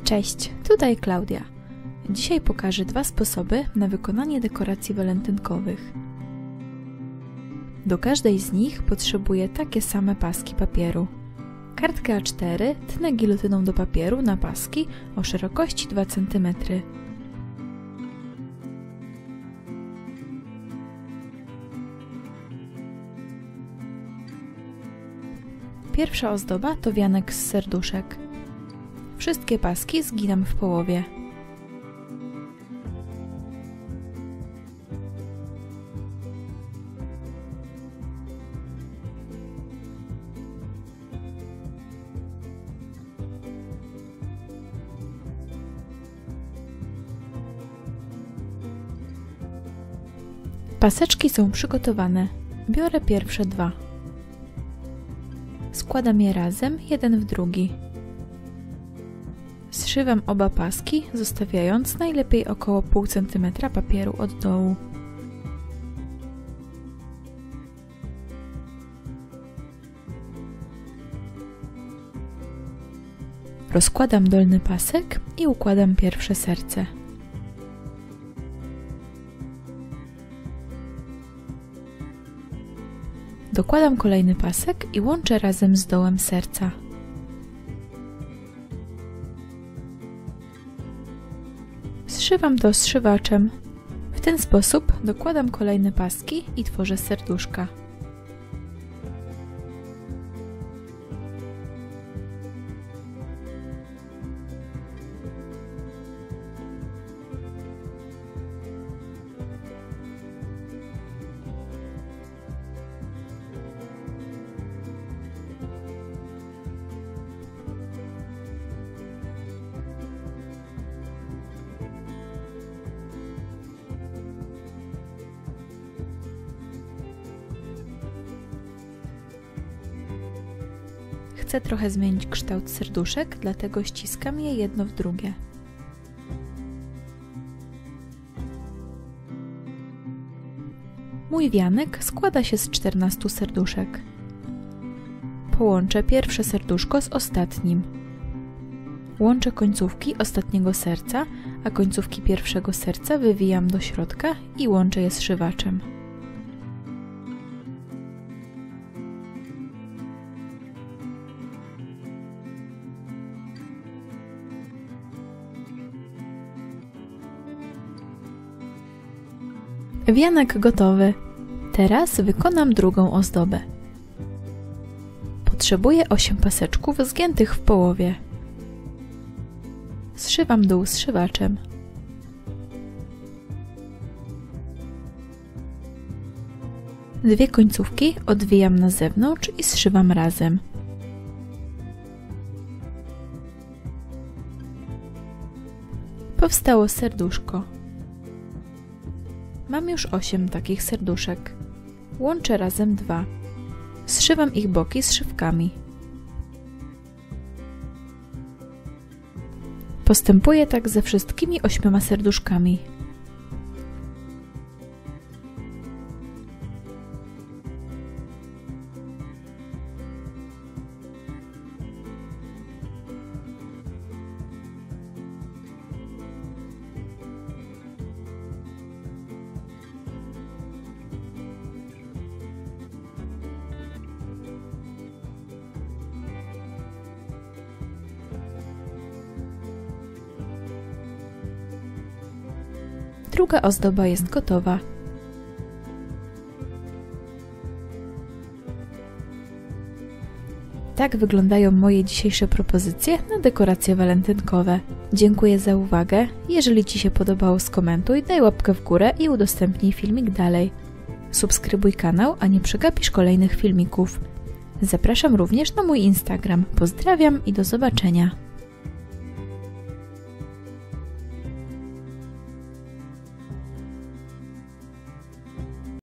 Cześć, tutaj Klaudia. Dzisiaj pokażę 2 sposoby na wykonanie dekoracji walentynkowych. Do każdej z nich potrzebuję takie same paski papieru. Kartkę A4 tnę gilotyną do papieru na paski o szerokości 2 cm. Pierwsza ozdoba to wianek z serduszek. Wszystkie paski zginam w połowie. Paseczki są przygotowane. Biorę pierwsze 2. Składam je razem, jeden w drugi. Zszywam oba paski, zostawiając najlepiej około pół centymetra papieru od dołu. Rozkładam dolny pasek i układam pierwsze serce. Dokładam kolejny pasek i łączę razem z dołem serca. Zszywam to zszywaczem. W ten sposób dokładam kolejne paski i tworzę serduszka. Chcę trochę zmienić kształt serduszek, dlatego ściskam je jedno w drugie. Mój wianek składa się z 14 serduszek. Połączę pierwsze serduszko z ostatnim. Łączę końcówki ostatniego serca, a końcówki pierwszego serca wywijam do środka i łączę je zszywaczem. Wianek gotowy. Teraz wykonam drugą ozdobę. Potrzebuję 8 paseczków zgiętych w połowie. Zszywam dół zszywaczem. Dwie końcówki odwijam na zewnątrz i zszywam razem. Powstało serduszko. Mam już 8 takich serduszek. Łączę razem 2. Zszywam ich boki zszywkami. Postępuję tak ze wszystkimi 8 serduszkami. Druga ozdoba jest gotowa. Tak wyglądają moje dzisiejsze propozycje na dekoracje walentynkowe. Dziękuję za uwagę. Jeżeli Ci się podobało, skomentuj, daj łapkę w górę i udostępnij filmik dalej. Subskrybuj kanał, a nie przegapisz kolejnych filmików. Zapraszam również na mój Instagram. Pozdrawiam i do zobaczenia.